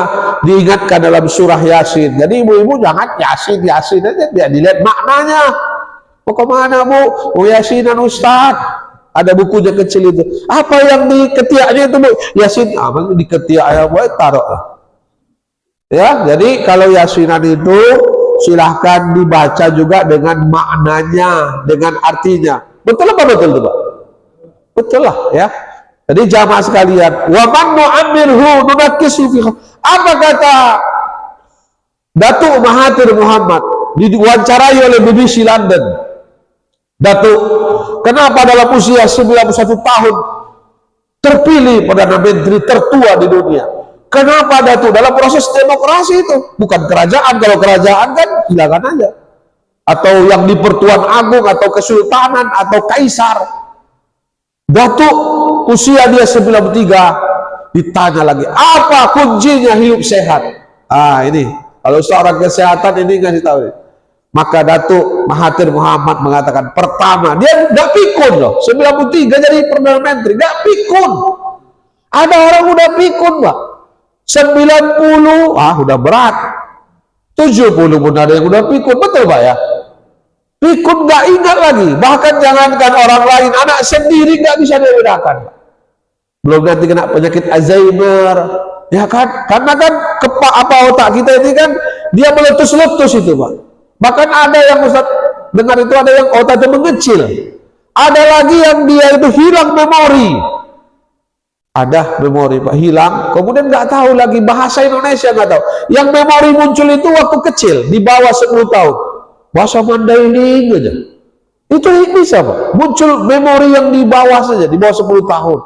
S1: diingatkan dalam surah Yasin. Jadi ibu-ibu jangan Yasin aja, dia dilihat maknanya. Mau kemana bu? Oh Yasinan Ustaz. Ada bukunya kecil itu. Apa yang di ketiaknya itu bu? Yasin. Apa di ketiaknya bu? Taruh. Ya, jadi kalau Yasinan itu silahkan dibaca juga dengan maknanya, dengan artinya. Betul apa betul itu Pak? Betul lah ya. Jadi jamaah sekalian, wa man nu'ammirhu nunakkisuhu fi. Apa kata Datuk Mahathir Muhammad diwawancarai oleh BBC London? Datuk, kenapa dalam usia 91 tahun terpilih Perdana Menteri tertua di dunia? Kenapa Datuk? Dalam proses demokrasi itu, bukan kerajaan. Kalau kerajaan kan silakan aja, atau yang di Pertuan Agung atau Kesultanan atau Kaisar. Datuk usia dia 93, ditanya lagi apa kuncinya hidup sehat. Ini kalau seorang kesehatan ini ngasih tahu nih. Maka Datuk Mahathir Muhammad mengatakan, pertama dia nggak pikun loh, 93 jadi Perdana Menteri nggak pikun. Ada orang udah pikun Pak, 90 udah berat, 70 pun ada yang udah pikun, betul Pak ya? Pikun nggak ingat lagi, bahkan jangankan orang lain, anak sendiri nggak bisa dibedakan. Belum nanti kena penyakit Alzheimer, ya kan? Karena kan otak kita ini kan dia meletus-letus itu Pak. Bahkan ada yang Ustaz dengar itu, ada yang otaknya mengecil, ada lagi yang dia itu hilang memori. Ada memori Pak hilang, kemudian nggak tahu lagi bahasa Indonesia, nggak tahu. Yang memori muncul itu waktu kecil, di bawah 10 tahun. Bahasa Mandailing aja itu bisa Pak, muncul memori yang di bawah saja, di bawah 10 tahun.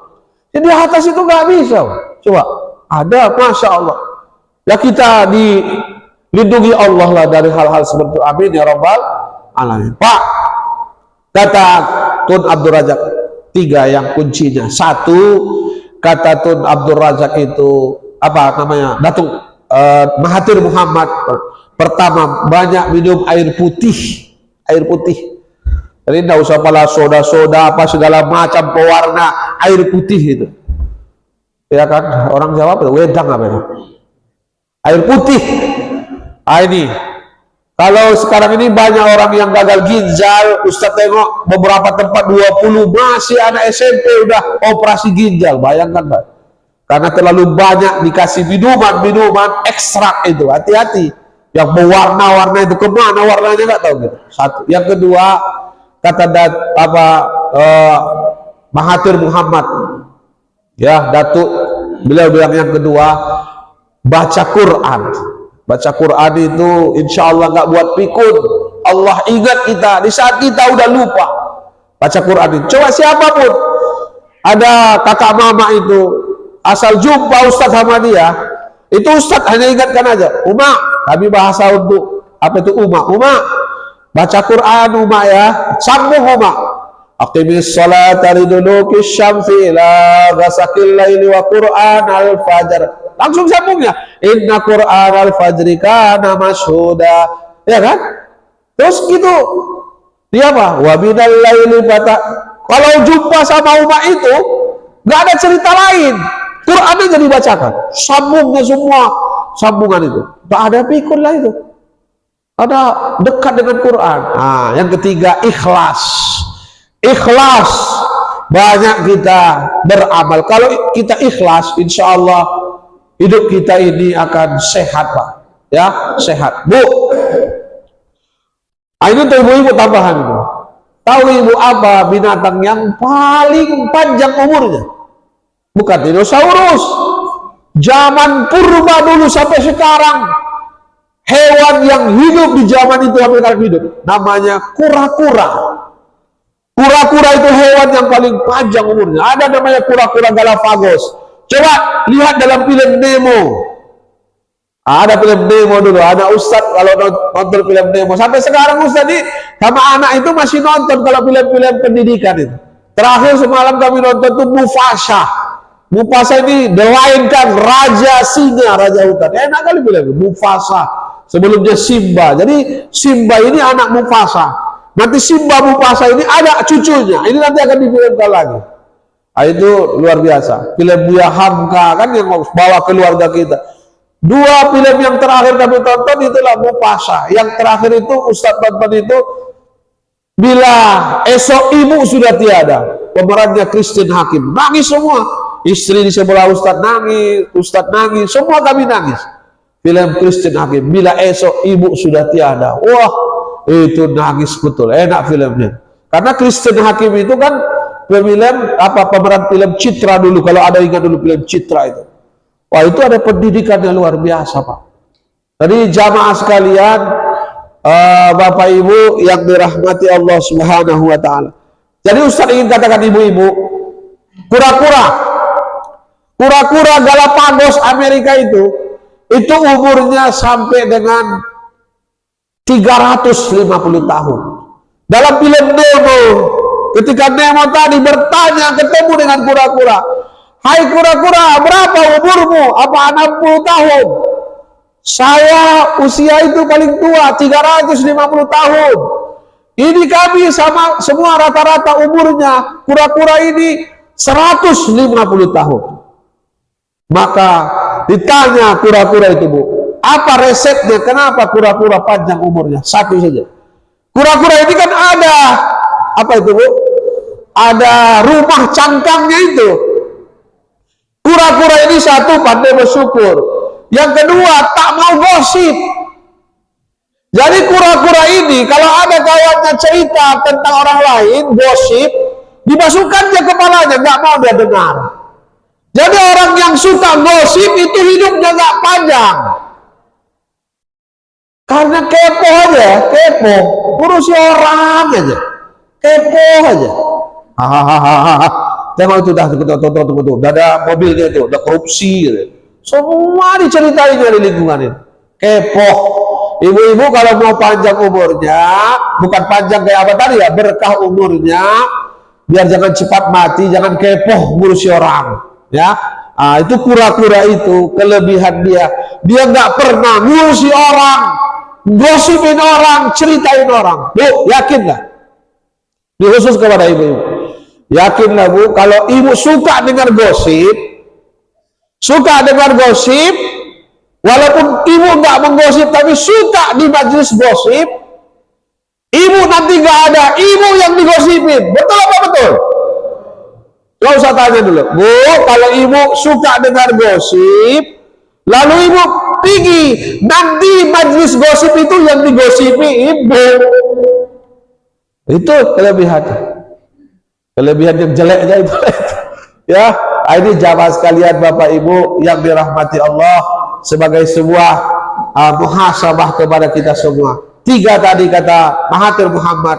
S1: Jadi di atas itu nggak bisa Pak. Coba ada, Masya Allah ya, kita dilindungi Allah lah dari hal-hal seperti itu. Amin ya Rabbal Alamin. Pak, kata Tun Abdul Razak 3 yang kuncinya. 1, kata Tun Abdul Razak itu apa namanya, Datuk Mahathir Muhammad, pertama banyak minum air putih. Jadi tidak usah pala soda-soda apa segala macam pewarna, air putih itu. Ya kan, orang Jawa apa? Wedang apa ya? Air putih. Ini kalau sekarang ini banyak orang yang gagal ginjal. Ustaz tengok beberapa tempat 20 masih anak SMP udah operasi ginjal. Bayangkan Pak, karena terlalu banyak dikasih minuman ekstrak itu. Hati-hati, yang berwarna-warna itu, kemana warnanya nggak tahu gitu. 1. Yang kedua, kata Mahathir Muhammad ya, Datuk, beliau bilang yang kedua, baca Quran. Baca Quran itu insya Allah nggak buat pikun. Allah ingat kita di saat kita udah lupa. Baca Quran itu, coba siapapun, ada kakak mama itu asal jumpa Ustadz sama dia, itu Ustadz hanya ingatkan aja, Uma, kami bahasa untuk apa itu Uma, baca Quran Uma ya, sambung Uma, aqimis sholata liduluki syamsi ila ghasaqil laili wa Quran al-fajr, langsung sambungnya, inna Quran al-fajri kana masyhuda, ya kan? Terus gitu dia apa? Wa minal laili fata. Kalau jumpa sama Uma itu nggak ada cerita lain, Qurannya jadi bacakan, sambungnya semua sambungan itu, nggak ada pikun lah itu, ada dekat dengan Quran. Yang ketiga, ikhlas. Banyak kita beramal. Kalau kita ikhlas, insya Allah hidup kita ini akan sehat Pak ya, sehat Bu. Ini tuh ibu-ibu tambahan itu. Tahu ibu apa binatang yang paling panjang umurnya? Bukan dinosaurus, zaman purba dulu sampai sekarang, hewan yang hidup di zaman itu sampai sekarang hidup, namanya kura-kura. Kura-kura itu hewan yang paling panjang umurnya. Ada namanya kura-kura Galapagos. Coba lihat dalam film Nemo. Ada film Nemo dulu, ada Ustadz kalau nonton film Nemo. Sampai sekarang Ustadz ini sama anak itu masih nonton kalau film-film pendidikan itu. Terakhir semalam kami nonton tuh Mufasa. Mufasa ini The Lion King, raja singa, raja hutan. Enak kali bilang Mufasa. Sebelumnya Simba. Jadi Simba ini anak Mufasa. Nanti Simba Mufasa ini ada cucunya. Ini nanti akan difilmkan lagi. Itu luar biasa. Film Buya Hamka kan yang bawa keluarga kita. Dua film yang terakhir kami tonton itulah Mufasa. Yang terakhir itu Ustadz tonton itu Bila Esok Ibu Sudah Tiada. Pemerannya Christine Hakim. Nangis semua. Istri di sebelah Ustadz nangis, semua kami nangis. Film Christine Hakim, Bila Esok Ibu Sudah Tiada. Wah, itu nangis betul. Enak filmnya. Karena Christine Hakim itu kan pemeran film Citra dulu, kalau ada ingat dulu film Citra itu. Wah, itu ada pendidikan yang luar biasa, Pak. Jadi jamaah sekalian, Bapak Ibu yang dirahmati Allah Subhanahu wa taala. Jadi Ustaz ingin katakan ibu-ibu, kura-kura Galapagos Amerika itu umurnya sampai dengan 350 tahun. Dalam film Nemo, ketika Nemo tadi bertanya, ketemu dengan kura-kura, "Hai kura-kura, berapa umurmu?" "Apa 60 tahun?" "Saya usia itu paling tua, 350 tahun. Ini kami sama semua rata-rata umurnya, kura-kura ini 150 tahun." Maka ditanya kura-kura itu, "Bu, apa resepnya? Kenapa kura-kura panjang umurnya?" Satu saja. Kura-kura ini kan ada, apa itu, Bu? Ada rumah cangkangnya itu. Kura-kura ini satu, pandai bersyukur. Yang kedua, tak mau gosip. Jadi kura-kura ini kalau ada kawannya cerita tentang orang lain, gosip, dimasukkannya kepalanya, nggak mau dia dengar. Jadi orang yang suka gosip itu hidupnya nggak panjang. Karena kepo aja, kepo, urusi orang aja, kepo aja. Hahaha. Tengok itu dah, tuh, ada mobilnya itu, ada korupsi, gitu. Semua diceritain dari lingkungan ini. Kepo. Ibu-ibu kalau mau panjang umurnya, bukan panjang kayak apa tadi ya, berkah umurnya, biar jangan cepat mati, jangan kepo ngurusi orang, ya. Itu kura-kura itu kelebihan dia nggak pernah ngurusi orang, gosipin orang, ceritain orang. Bu, yakinlah, ini khusus kepada ibu-ibu, yakinlah Bu, kalau ibu suka dengar gosip, walaupun ibu nggak menggosip tapi suka di majelis gosip, ibu nanti nggak ada ibu yang digosipin. Betul apa betul? Gak usah tanya dulu. Bu, kalau ibu suka dengar gosip, lalu ibu pergi, nanti majelis gosip itu yang digosipi ibu. Itu kelebihan yang jeleknya itu. Ya, ini jamaah sekalian Bapak Ibu yang dirahmati Allah, sebagai sebuah muhasabah kepada kita semua. 3 tadi kata Mahathir Muhammad.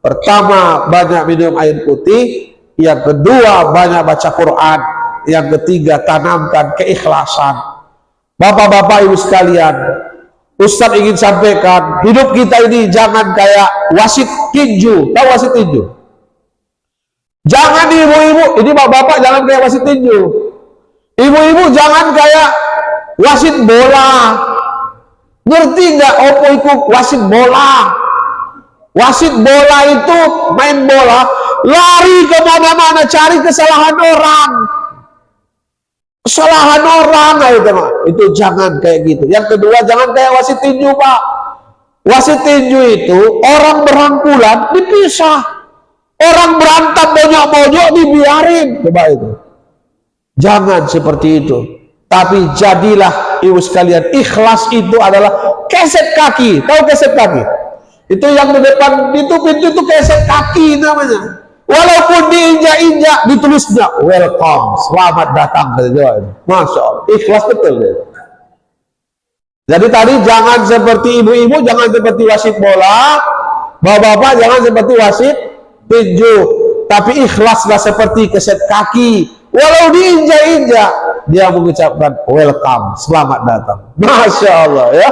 S1: Pertama, banyak minum air putih. Yang kedua, banyak baca Quran. Yang ketiga, tanamkan keikhlasan. Bapak-bapak Ibu sekalian, Ustadz ingin sampaikan, hidup kita ini jangan kayak wasit tinju. Tahu wasit tinju? Jangan ibu-ibu, ini bapak-bapak jangan kayak wasit tinju. Ibu-ibu jangan kayak wasit bola. Ngerti nggak opo ikut wasit bola? Wasit bola itu main bola, lari kemana-mana cari kesalahan orang. Kesalahan orang itu jangan kayak gitu. Yang kedua, jangan kayak wasit tinju, Pak. Wasit tinju itu orang berangkulan dipisah, orang berantem bonyok-bonyok dibiarin. Coba itu. Jangan seperti itu. Tapi jadilah ibu sekalian, ikhlas itu adalah keset kaki. Tahu keset kaki? Itu yang di depan itu pintu itu keset kaki namanya. Walaupun diinjak-injak ditulisnya welcome, selamat datang. Masya Allah, ikhlas betul ya. Jadi tadi jangan seperti ibu-ibu, jangan seperti wasit bola, bapak-bapak jangan seperti wasit tinju, tapi ikhlaslah seperti keset kaki. Walau diinjak-injak, dia mengucapkan welcome, selamat datang. Masya Allah ya,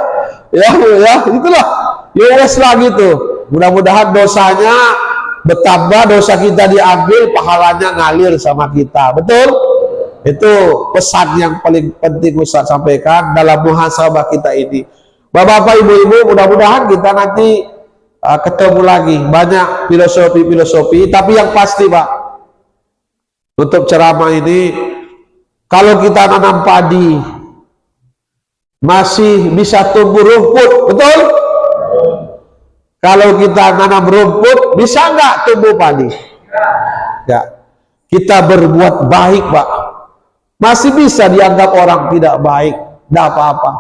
S1: itulah. Ya wes lah gitu. Mudah-mudahan dosanya bertambah, dosa kita diambil, pahalanya ngalir sama kita. Betul? Itu pesan yang paling penting Ustaz sampaikan dalam muhasabah kita ini. Bapak-bapak, ibu-ibu, mudah-mudahan kita nanti ketemu lagi. Banyak filosofi-filosofi, tapi yang pasti Pak, untuk ceramah ini, kalau kita nanam padi, masih bisa tumbuh rumput, betul? Kalau kita nanam rumput, bisa nggak tumbuh padi? Ya. Kita berbuat baik, Pak, masih bisa dianggap orang tidak baik, tidak apa-apa.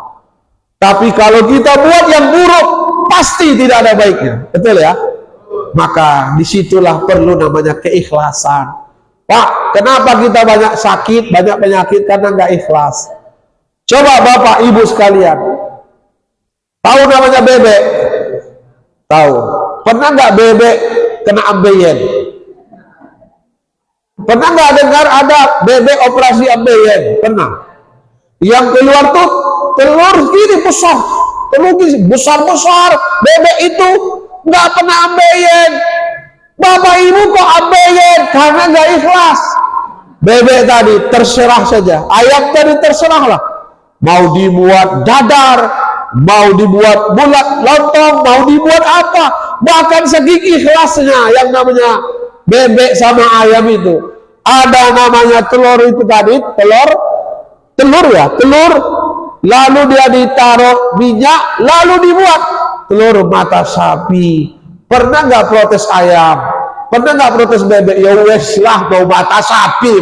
S1: Tapi kalau kita buat yang buruk, pasti tidak ada baiknya, betul ya? Maka disitulah perlu namanya keikhlasan. Pak, kenapa kita banyak sakit, banyak penyakit? Karena nggak ikhlas. Coba Bapak Ibu sekalian, tahu namanya bebek? Tahu. Pernah nggak bebek kena ambeien? Pernah nggak dengar ada bebek operasi ambeien? Pernah. Yang keluar tuh telur gini besar, telur gini besar-besar. Bebek itu nggak pernah ambeien. Bapak Ibu kok ambeien? Karena nggak ikhlas. Bebek tadi terserah saja, ayam tadi terserahlah. Mau dibuat dadar, mau dibuat bulat lontong, mau dibuat apa, bahkan segigi ikhlasnya yang namanya bebek sama ayam itu. Ada namanya telur itu tadi, telur ya, telur, lalu dia ditaruh minyak, lalu dibuat telur mata sapi. Pernah nggak protes ayam? Pernah nggak protes bebek? Ya wes lah, mau mata sapi,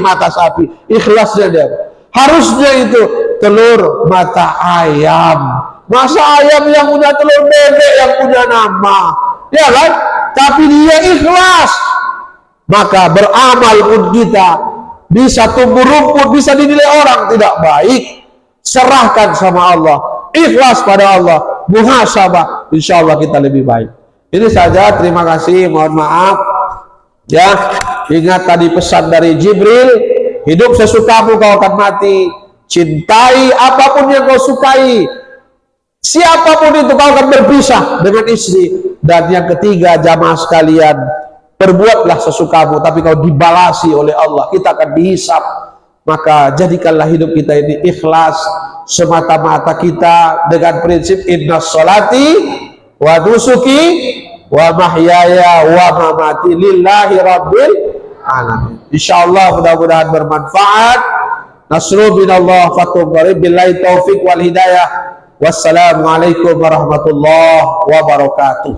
S1: ikhlasnya dia. Harusnya itu telur mata ayam. Masa ayam yang punya telur, bebek yang punya nama, ya kan? Tapi dia ikhlas. Maka beramal pun kita bisa tumbuh rumput, bisa dinilai orang tidak baik. Serahkan sama Allah, ikhlas pada Allah, muhasabah, insya Allah kita lebih baik. Ini saja, terima kasih, mohon maaf. Ya, ingat tadi pesan dari Jibril, hidup sesukamu kau akan mati. Cintai apapun yang kau sukai, siapapun itu kau akan berpisah dengan istri. Dan yang ketiga, jamaah sekalian, berbuatlah sesukamu, tapi kau dibalasi oleh Allah, kita akan dihisap. Maka jadikanlah hidup kita ini ikhlas semata-mata kita dengan prinsip inna sholati wa nusuki wa mahyaya wa mamati lillahi rabbil alamin. Insyaallah mudah-mudahan bermanfaat. Nasrul minallah fatum qarib, billahi taufiq wal hidayah. Wassalamualaikum warahmatullahi wabarakatuh.